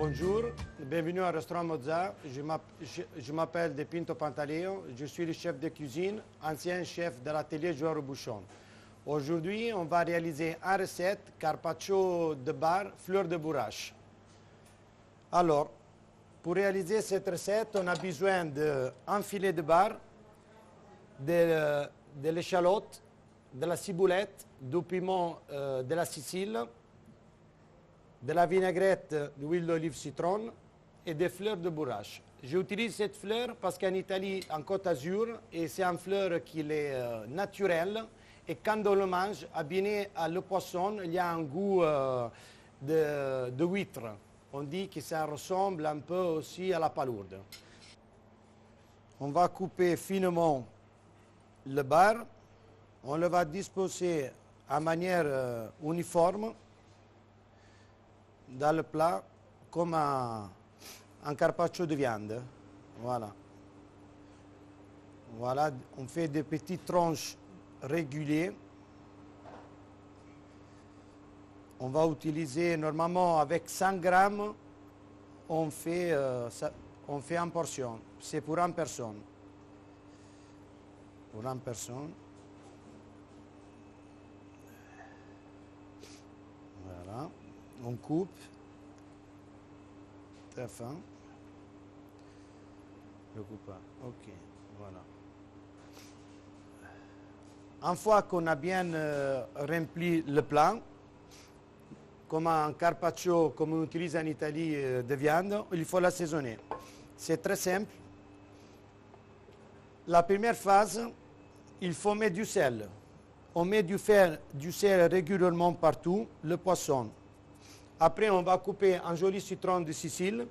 Bonjour, bienvenue au restaurant Mozza. Je m'appelle De Pinto Pantaleo, je suis le chef de cuisine, ancien chef de l'atelier Joueur au Bouchon. Aujourd'hui, on va réaliser une recette carpaccio de bar fleur de bourrache. Alors, pour réaliser cette recette, on a besoin d'un filet de bar, de l'échalote, de la ciboulette, du piment de la Sicile, de la vinaigrette d'huile d'olive citron et des fleurs de bourrache. J'utilise cette fleur parce qu'en Italie, en Côte d'Azur, c'est une fleur qui est naturelle et quand on le mange, abîné à le poisson, il y a un goût de huître. On dit que ça ressemble un peu aussi à la palourde. On va couper finement le bar. On le va disposer à manière uniforme dans le plat comme un carpaccio de viande. Voilà. Voilà, on fait des petites tranches régulières. On va utiliser normalement avec 100 grammes, on fait en portion. C'est pour une personne. Pour une personne. Voilà. On coupe. Très fin. Je coupe pas. Ok. Voilà. Une fois qu'on a bien rempli le plat, comme un carpaccio, comme on utilise en Italie de viande, il faut l'assaisonner. C'est très simple. La première phase, il faut mettre du sel. On met du sel régulièrement partout, le poisson. Après, on va couper un joli citron de Sicile.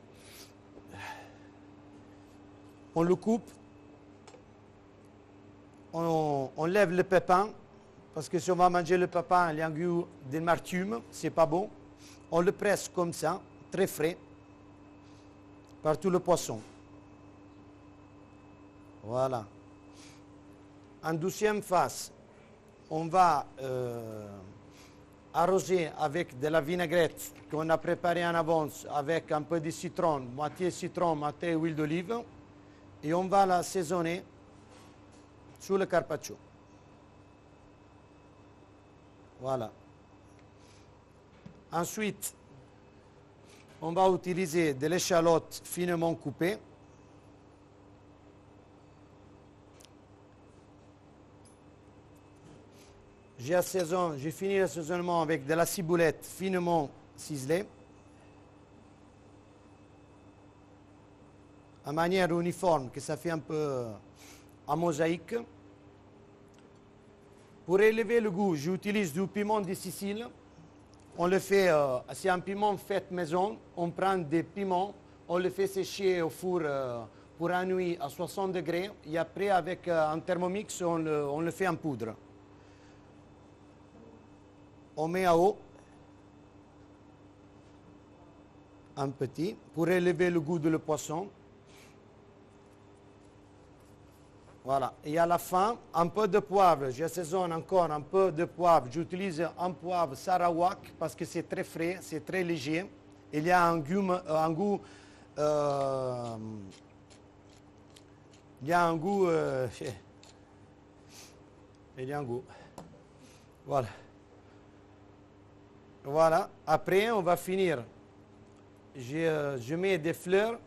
On le coupe. On lève le pépin, parce que si on va manger le pépin, il y a un goût d'amertume, c'est pas bon. On le presse comme ça, très frais, par tout le poisson. Voilà. En deuxième phase, on va arroser avec de la vinaigrette qu'on a préparée en avance avec un peu de citron, moitié huile d'olive, et on va l'assaisonner sur le carpaccio. Voilà. Ensuite, on va utiliser de l'échalote finement coupée. J'ai fini l'assaisonnement avec de la ciboulette finement ciselée. À manière uniforme, que ça fait un peu en mosaïque. Pour élever le goût, j'utilise du piment de Sicile. On le fait, c'est un piment fait maison. On prend des piments, on le fait sécher au four pour une nuit à 60 degrés. Et après, avec un thermomix, on le fait en poudre. On met à eau un petit pour élever le goût de le poisson. Voilà. Et à la fin, un peu de poivre. J'assaisonne encore un peu de poivre. J'utilise un poivre Sarawak parce que c'est très frais, c'est très léger. Il y a un goût, Voilà. Voilà. Après, on va finir. Je mets des fleurs.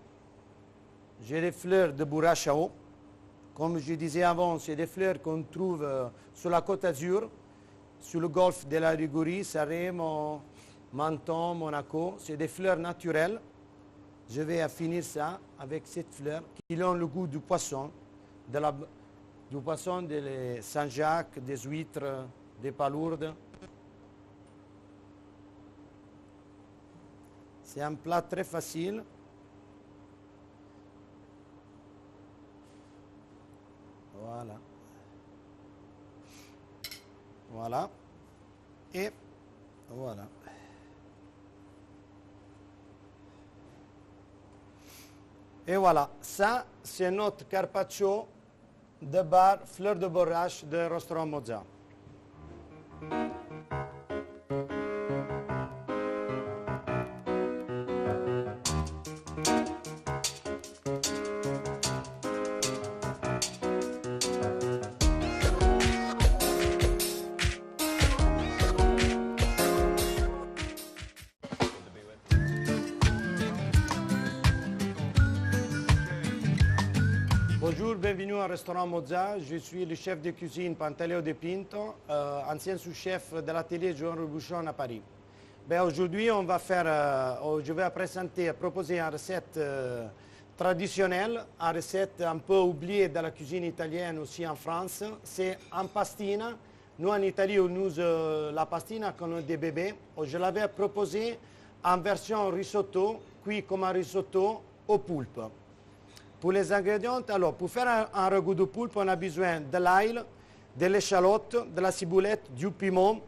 J'ai des fleurs de bourrache à eau. Comme je disais avant, c'est des fleurs qu'on trouve sur la Côte d'Azur, sur le golfe de la Ligurie, Sanremo, Menton, Monaco. C'est des fleurs naturelles. Je vais finir ça avec cette fleur qui ont le goût du poisson, des Saint-Jacques, des huîtres, des palourdes. C'est un plat très facile. Voilà. Voilà. Et voilà. Et voilà. Ça, c'est notre carpaccio de bar fleur de bourrache de restaurant Mozza. bienvenue au restaurant Mozza. Je suis le chef de cuisine Pantaleo De Pinto, ancien sous-chef de l'atelier Joan Robuchon à Paris. Ben, aujourd'hui, je vais proposer une recette traditionnelle, une recette un peu oubliée de la cuisine italienne aussi en France. C'est un pastina. Nous, en Italie, on use la pastina comme des bébés. Je l'avais proposé en version risotto, cuit comme un risotto au poulpe. Pour les ingrédients, alors, pour faire un ragoût de poulpe, on a besoin de l'ail, de l'échalote, de la ciboulette, du piment,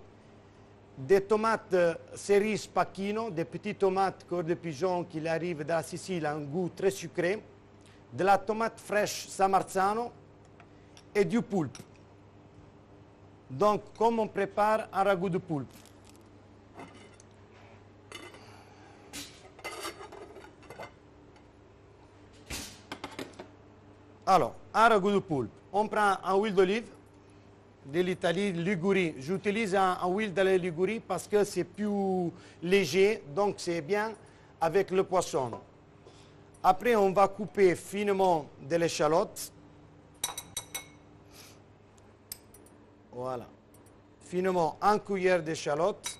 des tomates cerises pacchino, des petites tomates cœur de pigeon qui arrivent de la Sicile, un goût très sucré, de la tomate fraîche San Marzano et du poulpe. Donc, comment on prépare un ragoût de poulpe? Alors, un ragoût de poulpe. On prend un huile d'olive de l'Italie, Ligurie. J'utilise un huile de la Ligurie parce que c'est plus léger, donc c'est bien avec le poisson. Après, on va couper finement de l'échalote. Voilà. Finement, une cuillère d'échalote.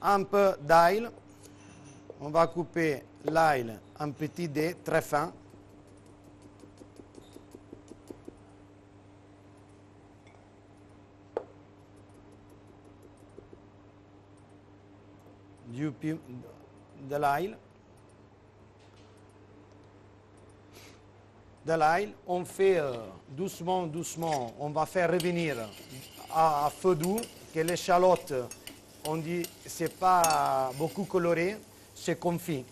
Un peu d'ail. On va couper l'ail en petits dés très fins. De l'ail. De l'ail, on fait doucement, on va faire revenir à feu doux, que l'échalote, on dit, c'est pas beaucoup coloré, c'est confit.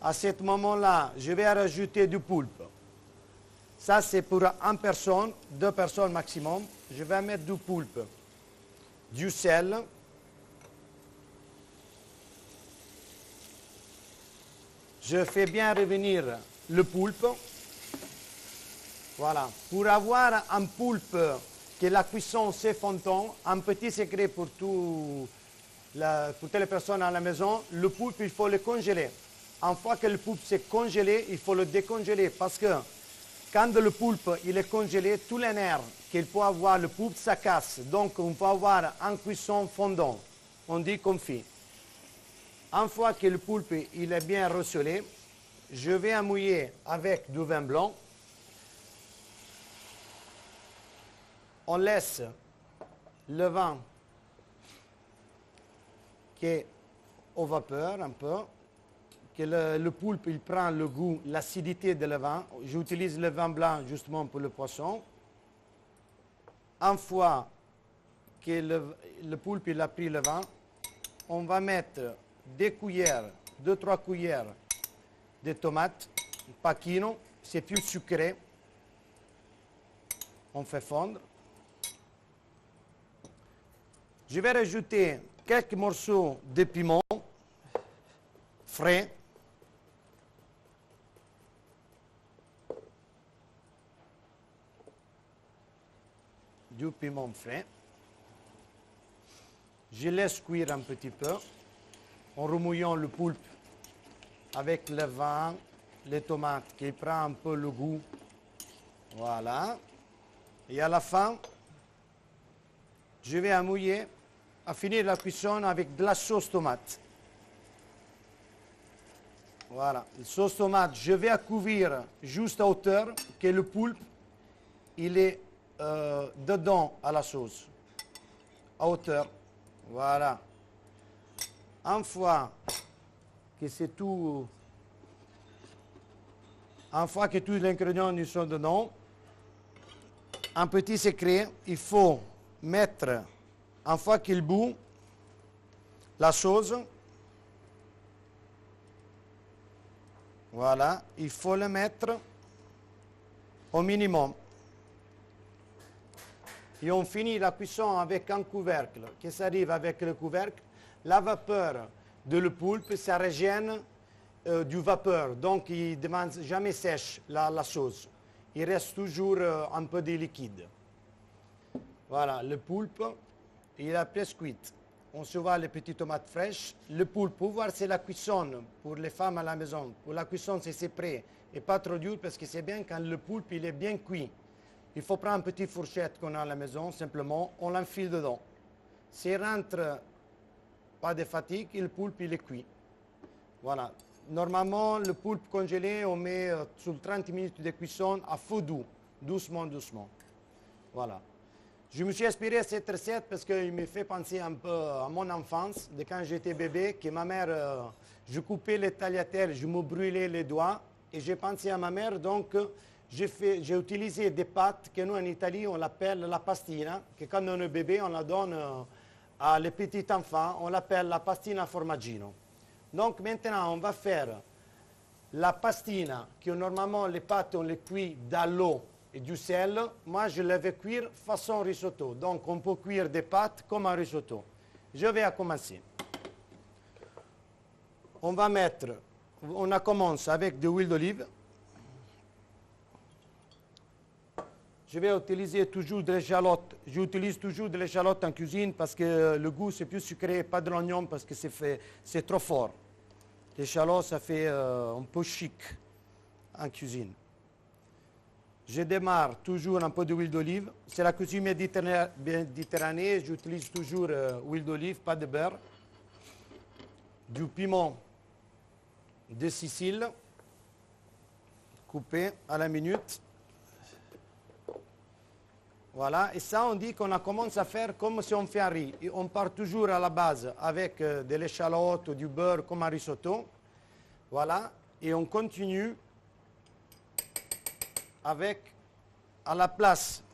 À ce moment-là, je vais rajouter du poulpe. Ça, c'est pour une personne, 2 personnes maximum. Je vais mettre du poulpe, du sel, je fais bien revenir le poulpe. Voilà. Pour avoir un poulpe que la cuisson c'est fondant, un petit secret pour toutes les personnes à la maison, le poulpe, il faut le congeler. Une fois que le poulpe s'est congelé, il faut le décongeler parce que quand le poulpe il est congelé, tous les nerfs qu'il peut avoir, le poulpe, ça casse. Donc on peut avoir un cuisson fondant. On dit confit. Une fois que le poulpe il est bien ressolé, je vais mouiller avec du vin blanc. On laisse le vin qui est aux vapeurs un peu, que le poulpe il prend le goût, l'acidité de le vin. J'utilise le vin blanc justement pour le poisson. Une fois que le poulpe il a pris le vin, on va mettre 2-3 cuillères de tomates, pacchino, c'est plus sucré. On fait fondre. Je vais rajouter quelques morceaux de piment frais. Du piment frais. Je laisse cuire un petit peu en remouillant le poulpe avec le vin, les tomates qui prend un peu le goût. Voilà. Et à la fin, je vais mouiller, à finir la cuisson avec de la sauce tomate. Voilà. La sauce tomate, je vais couvrir juste à hauteur que le poulpe, il est dedans à la sauce. À hauteur. Voilà. Une fois que c'est tout, une fois que tous les ingrédients sont dedans, un petit secret, il faut mettre, une fois qu'il bout, la sauce. Voilà, il faut le mettre au minimum. Et on finit la cuisson avec un couvercle. Qu'est-ce qui arrive avec le couvercle? La vapeur de le poulpe, ça régène du vapeur. Donc, il ne demande jamais sèche la sauce. Il reste toujours un peu de liquide. Voilà, le poulpe, il est presque cuit. on se voit les petites tomates fraîches. Le poulpe, pour voir c'est la cuisson pour les femmes à la maison. Pour la cuisson, c'est prêt et pas trop dur parce que c'est bien quand le poulpe il est bien cuit. Il faut prendre une petite fourchette qu'on a à la maison, simplement, on l'enfile dedans. S'il rentre pas de fatigue, le poulpe il est cuit. Voilà. Normalement, le poulpe congelé, on met sur 30 minutes de cuisson à feu doux, doucement, doucement. Voilà. Je me suis inspiré de cette recette parce qu'il me fait penser un peu à mon enfance, de quand j'étais bébé, que ma mère, je coupais les tagliatelles, je me brûlais les doigts, et j'ai pensé à ma mère, donc j'ai utilisé des pâtes que nous en Italie on l'appelle la pastina, que quand on est bébé on la donne à les petits enfants, on l'appelle la pastina formaggino. Donc maintenant on va faire la pastina, que normalement les pâtes on les cuit dans l'eau et du sel. Moi je les vais cuire façon risotto, donc on peut cuire des pâtes comme un risotto. Je vais commencer. On commence avec de l'huile d'olive. Je vais utiliser toujours des échalotes. J'utilise toujours des échalotes en cuisine parce que le goût c'est plus sucré, pas de l'oignon parce que c'est trop fort. L'échalote ça fait un peu chic en cuisine. Je démarre toujours un peu d'huile d'olive. C'est la cuisine méditerranéenne, j'utilise toujours huile d'olive, pas de beurre. Du piment de Sicile, coupé à la minute. Voilà, et ça on dit qu'on commence à faire comme si on fait un riz. Et on part toujours à la base avec de l'échalote, du beurre comme un risotto. Voilà, et on continue avec, à la place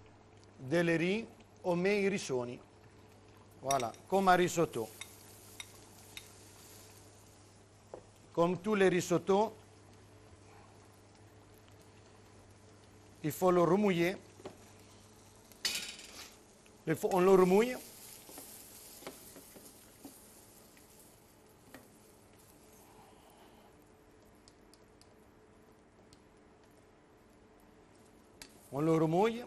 de riz, on met i risoni. Voilà, comme un risotto. Comme tous les risottos, il faut le remouiller. On le remouille. On le remouille.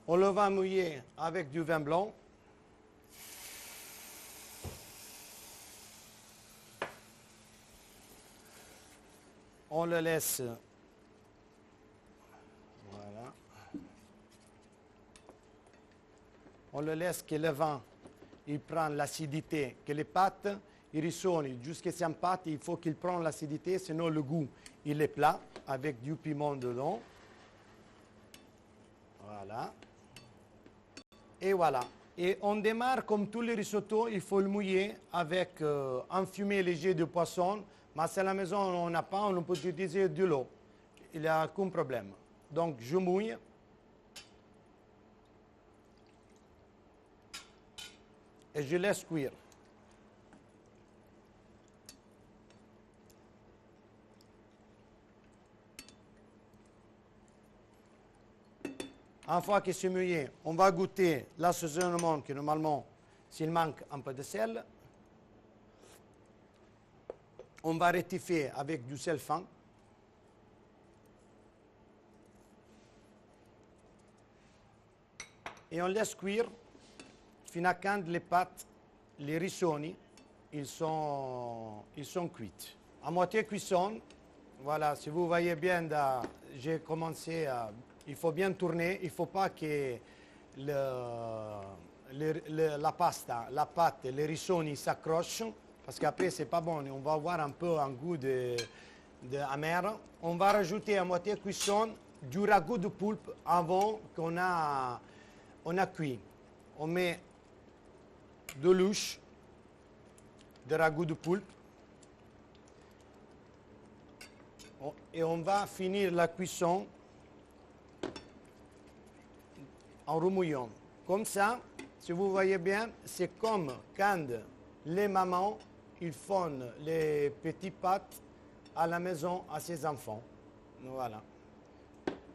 On le va mouiller avec du vin blanc. On le laisse. Voilà. On le laisse que le vin il prend l'acidité, que les pâtes, i risoni, jusqu'à ces pâtes, il faut qu'ils prennent l'acidité, sinon le goût, il est plat, avec du piment dedans. Voilà. Et voilà. Et on démarre comme tous les risottos, il faut le mouiller avec un fumet léger de poisson. Mais si à la maison on n'a pas, on peut utiliser de l'eau. Il n'y a aucun problème. Donc je mouille. Et je laisse cuire. Une fois que c'est mouillé, on va goûter l'assaisonnement que normalement, s'il manque un peu de sel, on va rectifier avec du sel fin. Et on laisse cuire fino quand les pâtes, les risoni, ils sont cuits. À moitié cuisson, voilà, si vous voyez bien, j'ai commencé à... Il faut bien tourner, il ne faut pas que la pasta, la pâte, les risoni s'accrochent, parce qu'après c'est pas bon, on va avoir un peu un goût amer. On va rajouter à moitié cuisson du ragoût de poulpe avant qu'on a cuit. On met de louche, de ragoût de poulpe, et on va finir la cuisson en remouillant. Comme ça, si vous voyez bien, c'est comme quand les mamans ils font les petites pâtes à la maison à ses enfants. Voilà.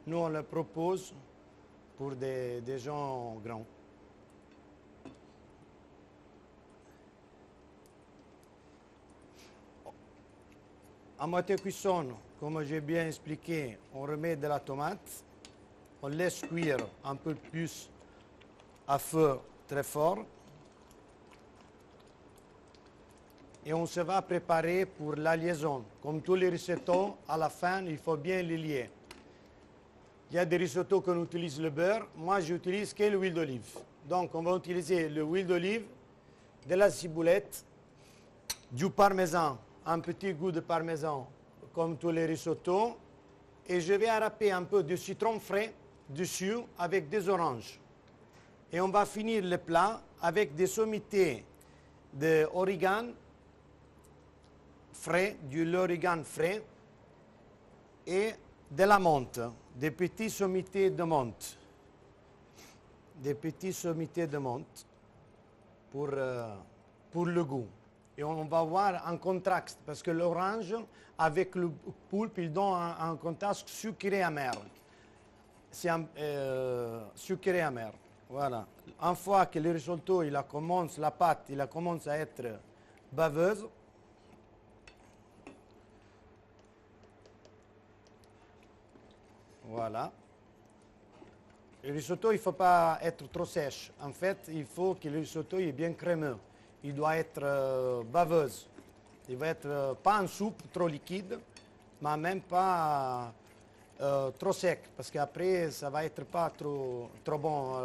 Nous, on le propose pour des gens grands. À moitié cuisson, comme j'ai bien expliqué, on remet de la tomate. On laisse cuire un peu plus à feu très fort. et on se va préparer pour la liaison. Comme tous les risottos, à la fin, il faut bien les lier. Il y a des risottos qu'on utilise le beurre. Moi, j'utilise que l'huile d'olive. Donc, on va utiliser l'huile d'olive, de la ciboulette, du parmesan, un petit goût de parmesan, comme tous les risottos. Et je vais râper un peu de citron frais dessus avec des oranges. Et on va finir le plat avec des sommités d'origan frais, de l'origan frais et de la menthe, des petits sommités de menthe. Des petits sommités de menthe pour le goût. Et on va voir un contraste, parce que l'orange, avec le poulpe, il donne un contraste sucré amer. C'est sucré amer. Voilà. Une fois que le risotto, la pâte, il commence à être baveuse, voilà. Le risotto, il ne faut pas être trop sèche. En fait, il faut que le risotto est bien crémeux. Il doit être baveuse. Il va être pas en soupe trop liquide, mais même pas trop sec, parce qu'après, ça va être pas trop bon.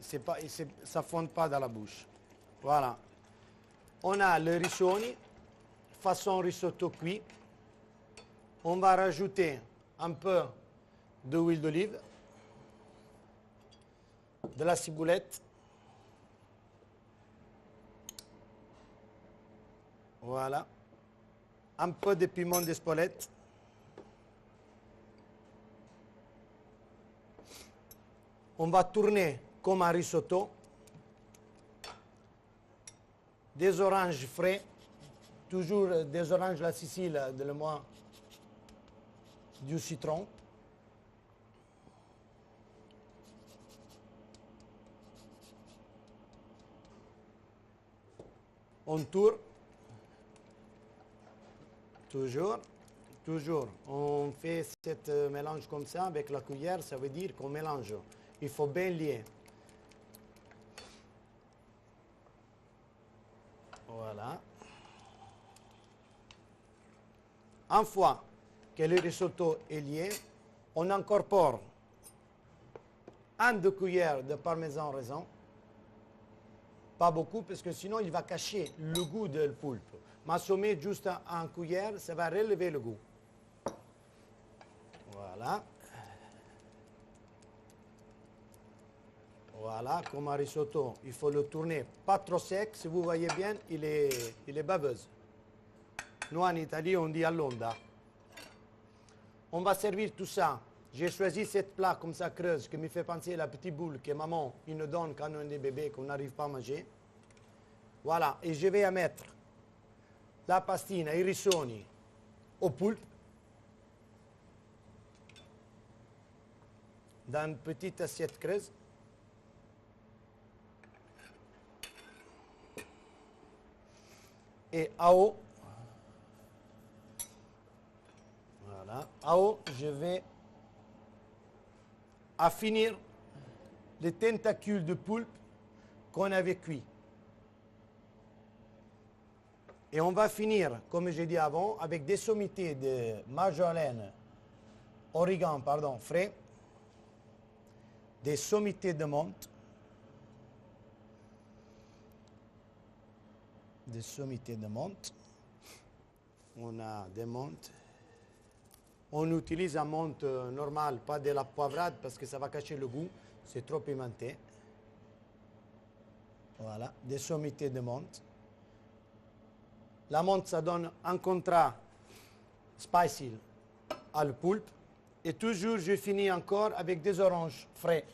Ça ne fond pas dans la bouche. Voilà. On a le rissoni, façon risotto cuit. On va rajouter un peu d'huile d'olive, de la ciboulette, voilà, un peu de piment d'Espelette, on va tourner comme un risotto, des oranges frais, toujours des oranges de la Sicile, donne-moi du citron. On tourne, toujours, on fait ce mélange comme ça avec la cuillère, ça veut dire qu'on mélange. Il faut bien lier. Voilà. Une fois que le risotto est lié, on incorpore 1-2 cuillères de parmesan raisin. Pas beaucoup, parce que sinon il va cacher le goût du poulpe. M'assommer juste en cuillère, ça va relever le goût. Voilà. Voilà, comme un risotto, il faut le tourner pas trop sec. Si vous voyez bien, il est baveuse. Nous, en Italie, on dit all'onda. On va servir tout ça. J'ai choisi cette plat comme ça creuse qui me fait penser à la petite boule que maman il nous donne quand on est des bébés qu'on n'arrive pas à manger. Voilà, et je vais y mettre la pastina, i rissoni au poulpe dans une petite assiette creuse. Et à haut, voilà, à haut, je vais finir les tentacules de poulpe qu'on avait cuits. Et on va finir, comme j'ai dit avant, avec des sommités de marjolaine, origan, pardon, frais, des sommités de menthe, des sommités de menthe. On a des menthes. On utilise un menthe normal, pas de la poivrade, parce que ça va cacher le goût. C'est trop pimenté. Voilà, des sommités de menthe. La menthe, ça donne un contrat spicy à le poulpe. Et toujours, je finis encore avec des oranges frais.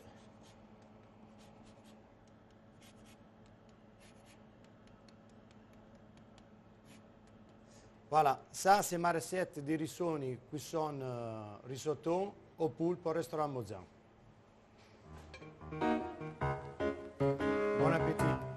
Voilà, ça c'est ma recette di rissoni qui sono risotto au poulpe au restaurant Mozart. Bon appétit.